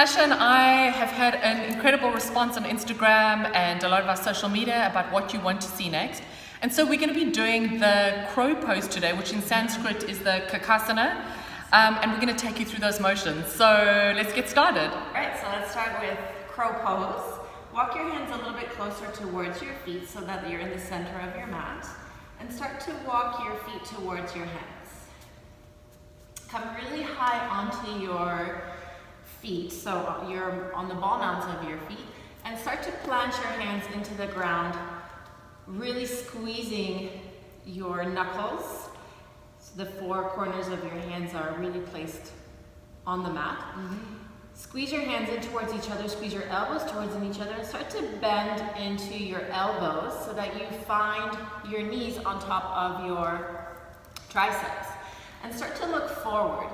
Kasia and I have had an incredible response on Instagram and a lot of our social media about what you want to see next. And so we're going to be doing the crow pose today, which in Sanskrit is the kakasana. And we're going to take you through those motions. So let's get started. All right, so let's start with crow pose. Walk your hands a little bit closer towards your feet so that you're in the center of your mat. And start to walk your feet towards your hands. Come really high onto your feet, so you're on the ball mounts of your feet, and start to plant your hands into the ground, really squeezing your knuckles. So the four corners of your hands are really placed on the mat. Squeeze your hands in towards each other, squeeze your elbows towards each other, and start to bend into your elbows so that you find your knees on top of your triceps. And start to look forward.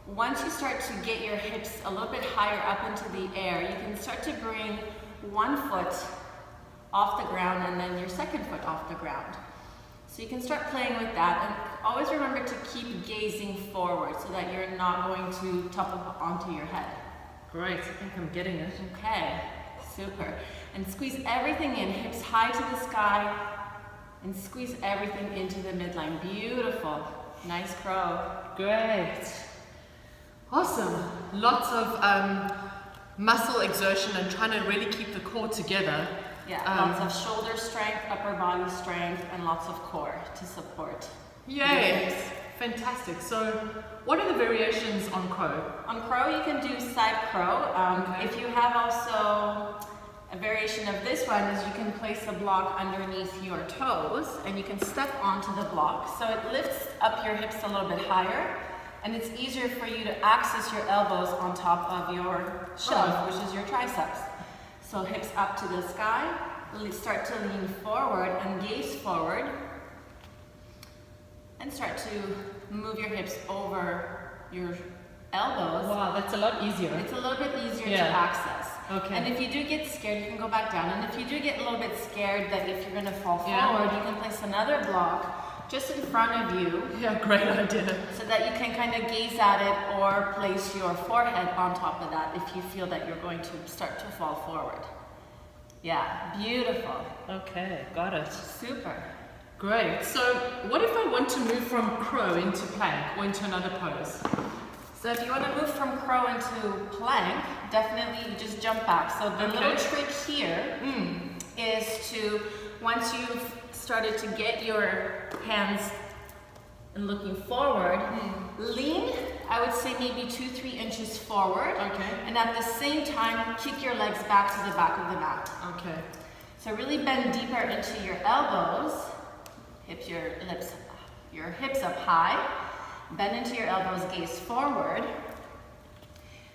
Once you start to get your hips a little bit higher up into the air, you can start to bring one foot off the ground and then your second foot off the ground. So you can start playing with that, and always remember to keep gazing forward so that you're not going to topple onto your head. Great, I think I'm getting it. Okay, super. And squeeze everything in, hips high to the sky, and squeeze everything into the midline. Beautiful. Nice crow. Great. Awesome. Lots of muscle exertion and trying to really keep the core together. Yeah, lots of shoulder strength, upper body strength, and lots of core to support. Yay! Fantastic. So, what are the variations on crow? On crow, you can do side crow. Okay. If you have also a variation of this one, is you can place a block underneath your toes, and you can step onto the block. So it lifts up your hips a little bit higher, and it's easier for you to access your elbows on top of your shelf, which is your triceps. So hips up to the sky, start to lean forward and gaze forward, and start to move your hips over your elbows. Wow, that's a lot easier. It's a little bit easier to access. Okay. And if you do get scared, you can go back down. And if you do get a little bit scared that if you're going to fall forward, you can place another block just in front of you. Yeah, great idea. So that you can kind of gaze at it or place your forehead on top of that if you feel that you're going to start to fall forward. Yeah, beautiful. Okay, got it. Super. Great. So, what if I want to move from crow into plank or into another pose? So if you want to move from crow into plank, definitely just jump back. So the little trick here is to, once you've started to get your hands and looking forward, lean, I would say maybe 2-3 inches forward. Okay. And at the same time, kick your legs back to the back of the mat. Okay. So really bend deeper into your elbows, your hips up high. Bend into your elbows, gaze forward.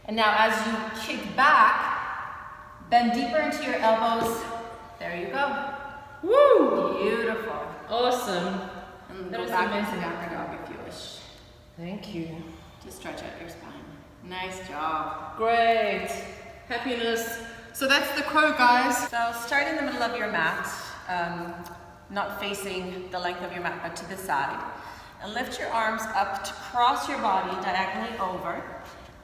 And now as you kick back, bend deeper into your elbows. There you go. Woo! Beautiful. Awesome. And go back into downward dog if you wish. Thank you. To stretch out your spine. Nice job. Great. Happiness. So that's the crow, guys. So start in the middle of your mat, not facing the length of your mat, but to the side. And lift your arms up to cross your body diagonally over,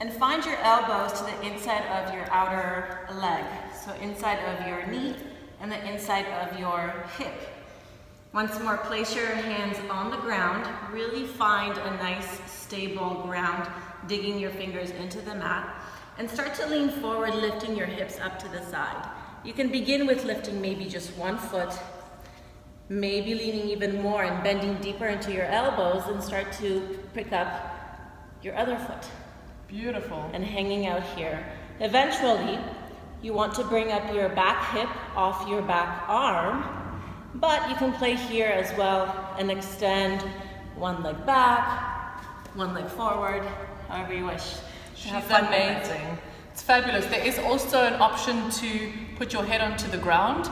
and find your elbows to the inside of your outer leg. So inside of your knee and the inside of your hip. Once more, place your hands on the ground. Really find a nice stable ground, digging your fingers into the mat. And start to lean forward, lifting your hips up to the side. You can begin with lifting maybe just one foot, maybe leaning even more and bending deeper into your elbows, and start to pick up your other foot. Beautiful. And hanging out here. Eventually, you want to bring up your back hip off your back arm, but you can play here as well and extend one leg back, one leg forward, however you wish. She's amazing. It's fabulous. There is also an option to put your head onto the ground,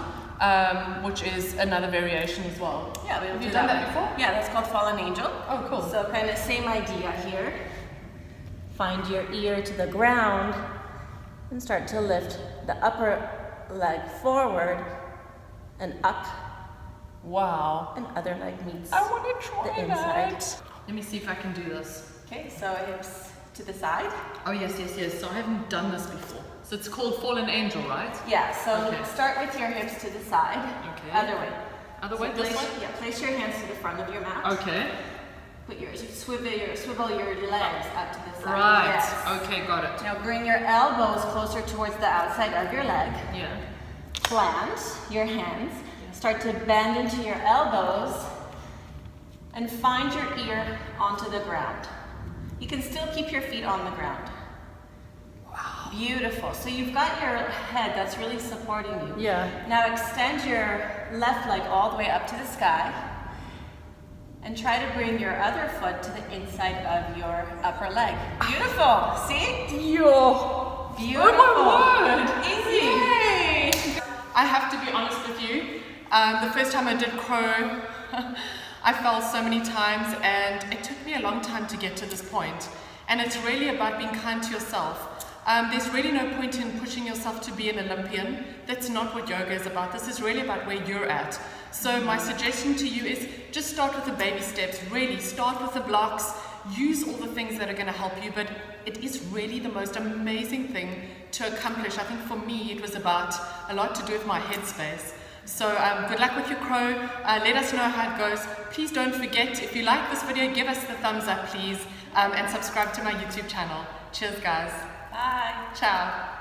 which is another variation as well. Yeah, have you done that before? Yeah, that's called Fallen Angel. Oh, cool. So kind of same idea here. Find your ear to the ground and start to lift the upper leg forward and up. Wow. And other leg meets I want to try the inside. that. Let me see if I can do this. Okay, so hips to the side. Oh yes, yes, yes. So I haven't done this before. So it's called Fallen Angel, right? Yeah, so Okay. start with your hips to the side. Okay. Other way. Other So way, this place, way? Yeah, place your hands to the front of your mat. Okay. Put your swivel your legs up to the side. Right. Yes. Okay, got it. Now bring your elbows closer towards the outside of your leg. Yeah. Plant your hands. Start to bend into your elbows and find your ear onto the ground. You can still keep your feet on the ground. Wow. Beautiful. So you've got your head that's really supporting you. Yeah. Now extend your left leg all the way up to the sky and try to bring your other foot to the inside of your upper leg. Beautiful. See? Yo. Beautiful. Oh my word. Easy. Yay. I have to be honest with you. The first time I did crow, I fell so many times and it took me a long time to get to this point. And it's really about being kind to yourself. There's really no point in pushing yourself to be an Olympian. That's not what yoga is about. This is really about where you're at. So my suggestion to you is just start with the baby steps. Really start with the blocks. Use all the things that are going to help you, but it is really the most amazing thing to accomplish. I think for me it was about a lot to do with my headspace. So good luck with your crow. Let us know how it goes. Please don't forget, if you like this video, give us the thumbs up please, and subscribe to my YouTube channel. Cheers guys. Bye. Ciao.